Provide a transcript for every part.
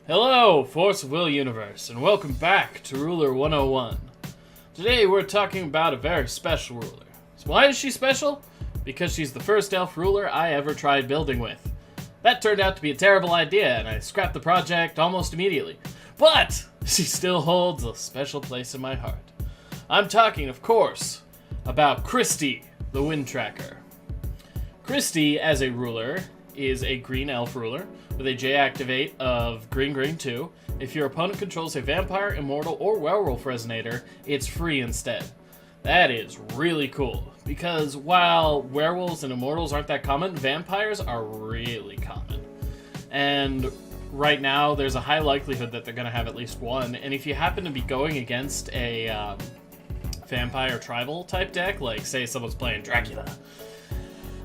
Hello, Force of Will Universe, and welcome back to Ruler 101. Today we're talking about a very special ruler. So why is she special? Because she's the first elf ruler I ever tried building with. That turned out to be a terrible idea, and I scrapped the project almost immediately. But she still holds a special place in my heart. I'm talking, of course, about Christie, the Wind Tracker. Christie, as a ruler, is a green elf ruler with a J activate of green 2. If your opponent controls a vampire, immortal, or werewolf resonator, it's free instead. That is really cool, because while werewolves and immortals aren't that common, vampires are really common. And right now, there's a high likelihood that they're going to have at least one, and if you happen to be going against a vampire tribal type deck, like say someone's playing Dracula,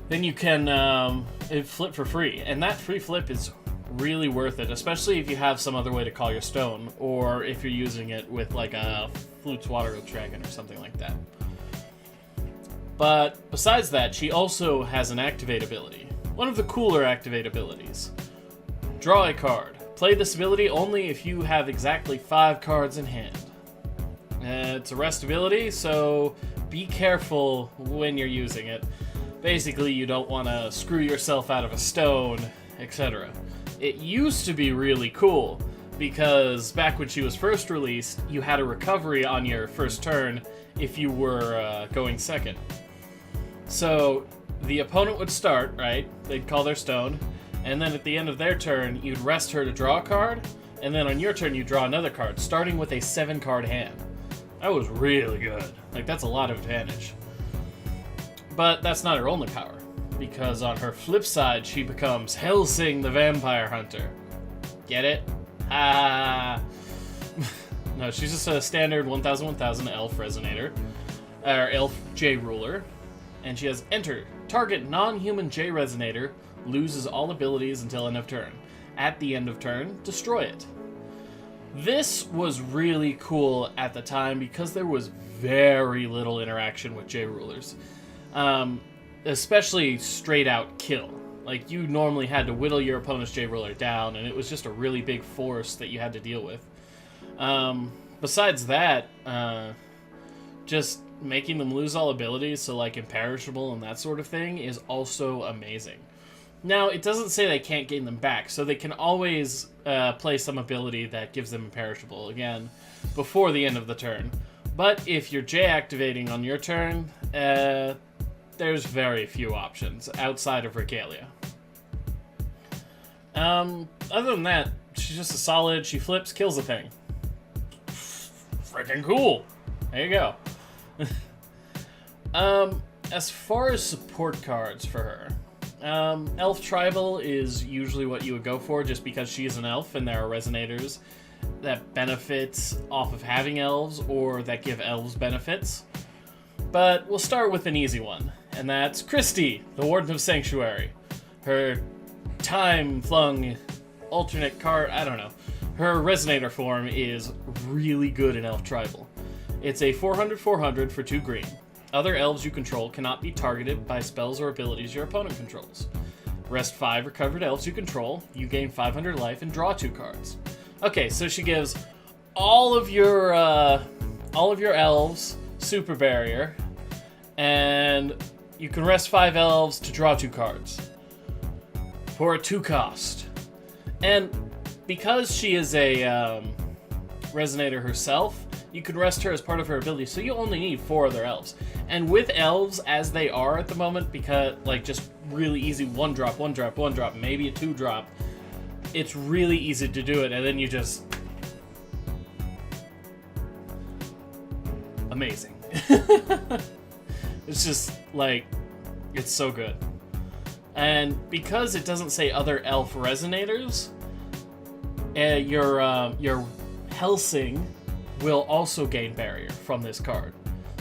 then you can flip for free. And that free flip is really worth it, especially if you have some other way to call your stone, or if you're using it with like a Flute's Water Dragon or something like that. But besides that, she also has an activate ability. One of the cooler activate abilities. Draw a card. Play this ability only if you have exactly 5 cards in hand. It's a rest ability, so be careful when you're using it. Basically, you don't want to screw yourself out of a stone, etc. It used to be really cool, because back when she was first released, you had a recovery on your first turn if you were going second. So, the opponent would start, right? They'd call their stone, and then at the end of their turn, you'd rest her to draw a card, and then on your turn, you draw another card, starting with a 7-card hand. That was really good. Like, that's a lot of advantage. But that's not her only power, because on her flip side, she becomes Helsing the Vampire Hunter. Get it? No, she's just a standard 1000/1000 elf resonator, or elf J ruler, and she has enter. Target non-human J resonator loses all abilities until end of turn. At the end of turn, destroy it. This was really cool at the time because there was very little interaction with J rulers. Especially straight out kill. Like, you normally had to whittle your opponent's J ruler down, and it was just a really big force that you had to deal with. Besides that, just making them lose all abilities, so like imperishable and that sort of thing, is also amazing. Now, it doesn't say they can't gain them back, so they can always play some ability that gives them imperishable again before the end of the turn. But if you're J activating on your turn, there's very few options outside of Regalia. Other than that, she's just a solid, she flips, kills the thing. Freaking cool. There you go. As far as support cards for her, Elf Tribal is usually what you would go for, just because she is an elf and there are resonators that benefit off of having elves or that give elves benefits. But we'll start with an easy one, and that's Christie, the Warden of Sanctuary. Her time-flung alternate card, I don't know. Her resonator form is really good in Elf Tribal. It's a 400/400 for 2 green. Other elves you control cannot be targeted by spells or abilities your opponent controls. Rest 5 recovered elves you control, you gain 500 life and draw 2 cards. Okay, so she gives all of your elves super barrier, and you can rest 5 elves to draw 2 cards for a 2 cost. And because she is a resonator herself, you can rest her as part of her ability, so you only need 4 other elves. And with elves as they are at the moment, because like just really easy 1-drop, 1-drop, 1-drop, maybe a 2-drop, it's really easy to do it, and then you just... amazing. It's just, like, it's so good. And because it doesn't say other elf resonators, your Helsing will also gain barrier from this card.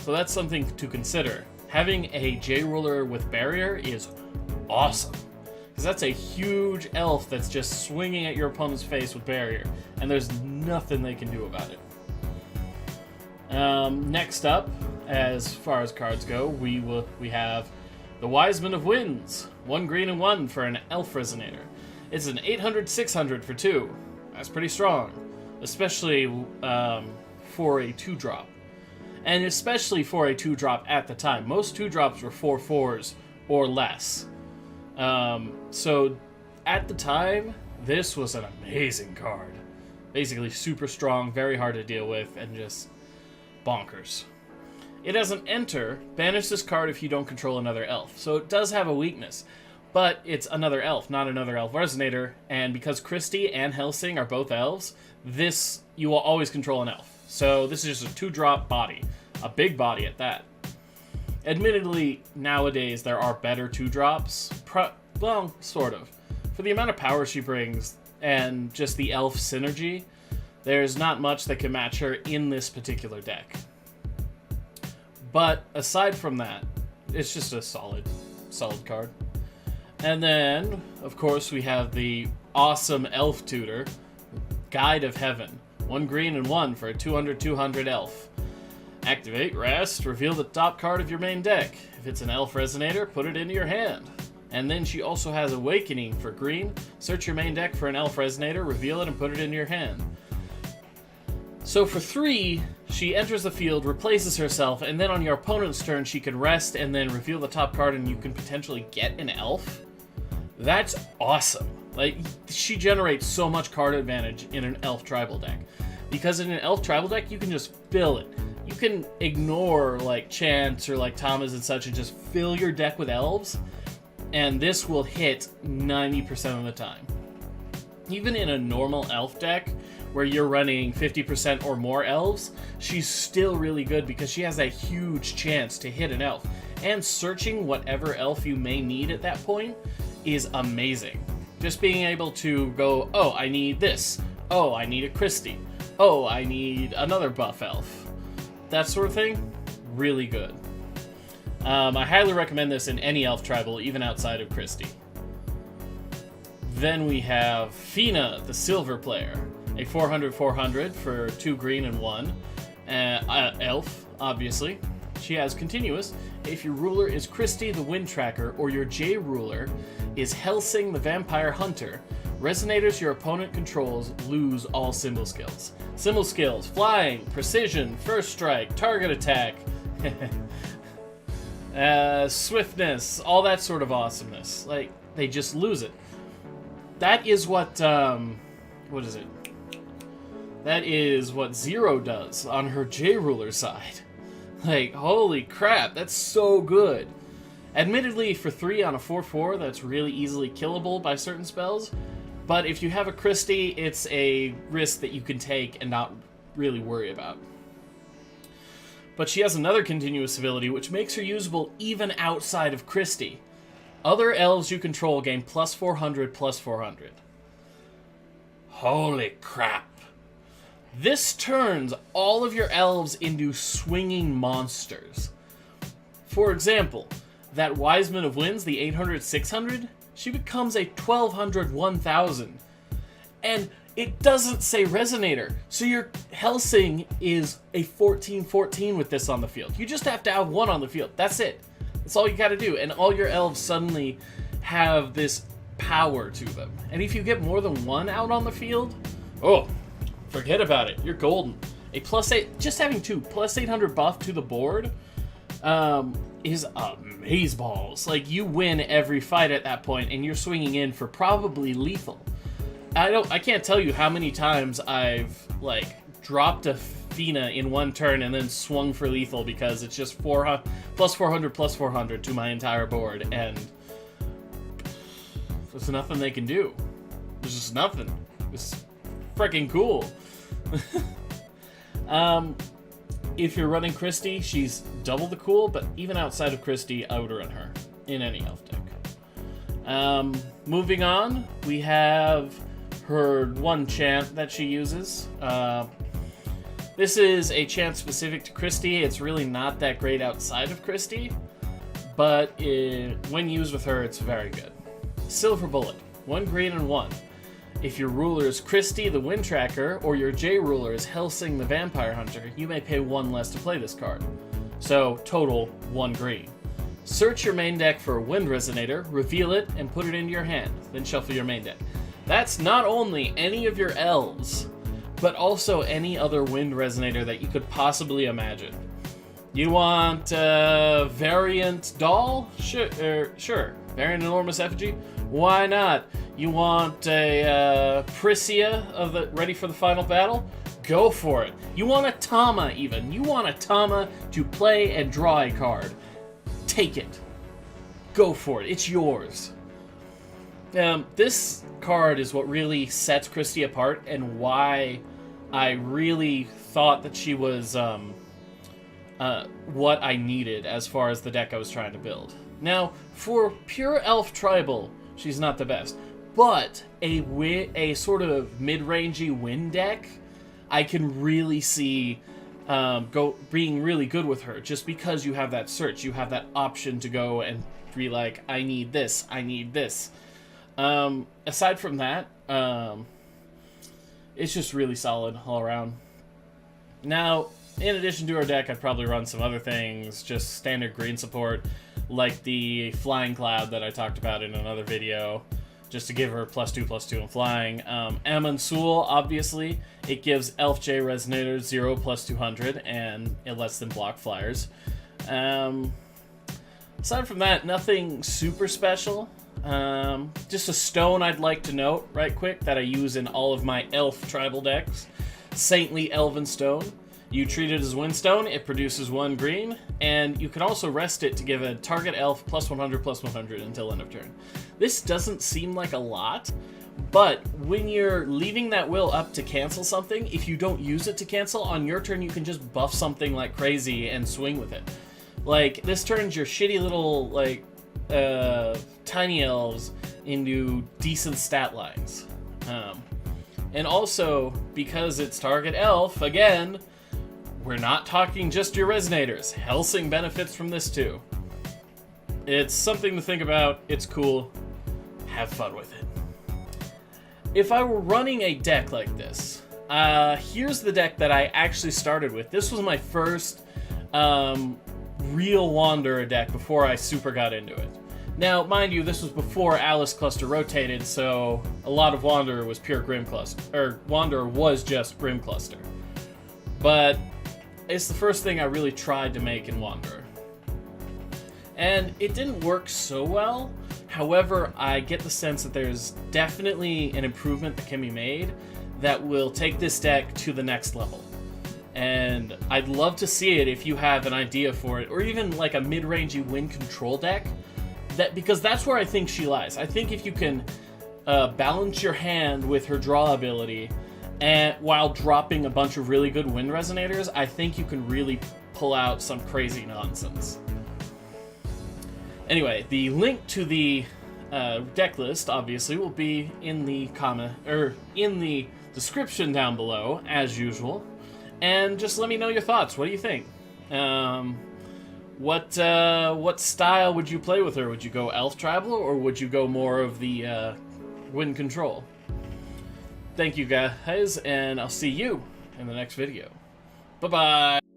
So that's something to consider. Having a J ruler with barrier is awesome, because that's a huge elf that's just swinging at your opponent's face with barrier, and there's nothing they can do about it. Next up, as far as cards go, we have the Wiseman of Winds. 1 green and 1 for an elf resonator. It's an 800/600 for 2. That's pretty strong, especially for a 2-drop. And especially for a 2-drop at the time. Most 2-drops were 4/4s or less. So at the time, this was an amazing card. Basically super strong, very hard to deal with, and just bonkers. It has an enter, banish this card if you don't control another elf. So it does have a weakness, but it's another elf, not another elf resonator, and because Christie and Helsing are both elves, this, you will always control an elf. So this is just a 2-drop body, a big body at that. Admittedly, nowadays there are better 2-drops, well, sort of. For the amount of power she brings, and just the elf synergy, there's not much that can match her in this particular deck. But aside from that, it's just a solid card. And then, of course, we have the awesome elf tutor, Guide of Heaven. 1 green and 1 for a 200/200 elf. Activate, rest, reveal the top card of your main deck. If it's an elf resonator, put it into your hand. And then she also has Awakening for green. Search your main deck for an elf resonator, reveal it, and put it into your hand. So for 3, she enters the field, replaces herself, and then on your opponent's turn, she can rest and then reveal the top card, and you can potentially get an elf. That's awesome. Like, she generates so much card advantage in an elf tribal deck. Because in an elf tribal deck, you can just fill it. You can ignore, like, Chance or, like, Thomas and such and just fill your deck with elves, and this will hit 90% of the time. Even in a normal elf deck, where you're running 50% or more elves, she's still really good because she has that huge chance to hit an elf. And searching whatever elf you may need at that point is amazing. Just being able to go, oh, I need this. Oh, I need a Christie. Oh, I need another buff elf. That sort of thing, really good. I highly recommend this in any elf tribal, even outside of Christie. Then we have Fina, the silver player. A 400/400 for 2 green and 1. Elf, obviously. She has continuous. If your ruler is Christie, the Wind Tracker, or your J ruler is Helsing, the Vampire Hunter, resonators your opponent controls lose all symbol skills. Symbol skills: flying, precision, first strike, target attack, swiftness, all that sort of awesomeness. Like, they just lose it. That is what is it? That is what Zero does on her J-Ruler side. Like, holy crap, that's so good. Admittedly, for 3 on a 4/4, that's really easily killable by certain spells. But if you have a Christie, it's a risk that you can take and not really worry about. But she has another continuous ability, which makes her usable even outside of Christie. Other elves you control gain +400/+400. Holy crap. This turns all of your elves into swinging monsters. For example, that Wiseman of Winds, the 800/600, she becomes a 1200/1000. And it doesn't say Resonator, so your Helsing is a 14/14 with this on the field. You just have to have 1 on the field. That's it. That's all you gotta do. And all your elves suddenly have this power to them. And if you get more than 1 out on the field, oh, forget about it. You're golden. A +8, just having 2 +800 buff to the board is amazeballs. Like, you win every fight at that point, and you're swinging in for probably lethal. I can't tell you how many times I've, like, dropped a Fina in one turn and then swung for lethal because it's just +400/+400 to my entire board, and there's nothing they can do. There's just nothing. It's freaking cool. If you're running Christie, she's double the cool, but even outside of Christie, I would run her in any elf deck. Moving on, we have her one chant that she uses. This is a chant specific to Christie. It's really not that great outside of Christie, but when used with her, it's very good. Silver Bullet, 1 green and 1. If your ruler is Christie, the Wind Tracker, or your J ruler is Helsing, the Vampire Hunter, you may pay 1 less to play this card. So, total 1 green. Search your main deck for a Wind Resonator, reveal it, and put it into your hand. Then shuffle your main deck. That's not only any of your elves, but also any other wind resonator that you could possibly imagine. You want variant doll? Sure. Variant enormous effigy? Why not? You want a Priscia of the ready for the final battle? Go for it. You want a Tama even. You want a Tama to play and draw a card. Take it. Go for it. It's yours. This card is what really sets Christie apart and why I really thought that she was what I needed as far as the deck I was trying to build. Now, for pure elf tribal, she's not the best, but a sort of mid-rangey win deck, I can really see being really good with her, just because you have that search, you have that option to go and be like, I need this, I need this. Aside from that, it's just really solid all around. Now, in addition to our deck, I'd probably run some other things, just standard green support, like the Flying Cloud that I talked about in another video, just to give her +2/+2 in flying. Amansul, obviously, it gives Elf J Resonator 0 +200, and it lets them block flyers. Aside from that, nothing super special. Just a stone I'd like to note right quick that I use in all of my elf tribal decks. Saintly Elven Stone. You treat it as Windstone, it produces 1 green, and you can also rest it to give a target elf +100/+100 until end of turn. This doesn't seem like a lot, but when you're leaving that will up to cancel something, if you don't use it to cancel, on your turn you can just buff something like crazy and swing with it. Like, this turns your shitty little, like, tiny elves into decent stat lines. And also, because it's target elf, again, we're not talking just your resonators. Helsing benefits from this too. It's something to think about. It's cool. Have fun with it. If I were running a deck like this, here's the deck that I actually started with. This was my first real Wanderer deck before I super got into it. Now, mind you, this was before Alice Cluster rotated, so a lot of Wanderer was pure Grim Cluster, or Wanderer was just Grim Cluster. But it's the first thing I really tried to make in Wanderer. And it didn't work so well. However, I get the sense that there's definitely an improvement that can be made that will take this deck to the next level. And I'd love to see it if you have an idea for it, or even like a mid-rangey wind control deck. Because that's where I think she lies. I think if you can balance your hand with her draw ability, and while dropping a bunch of really good wind resonators, I think you can really pull out some crazy nonsense. Anyway, the link to the deck list obviously will be in the in the description down below, as usual. And just let me know your thoughts. What do you think? What style would you play with her? Would you go Elf Tribal, or would you go more of the wind control? Thank you guys, and I'll see you in the next video. Bye-bye!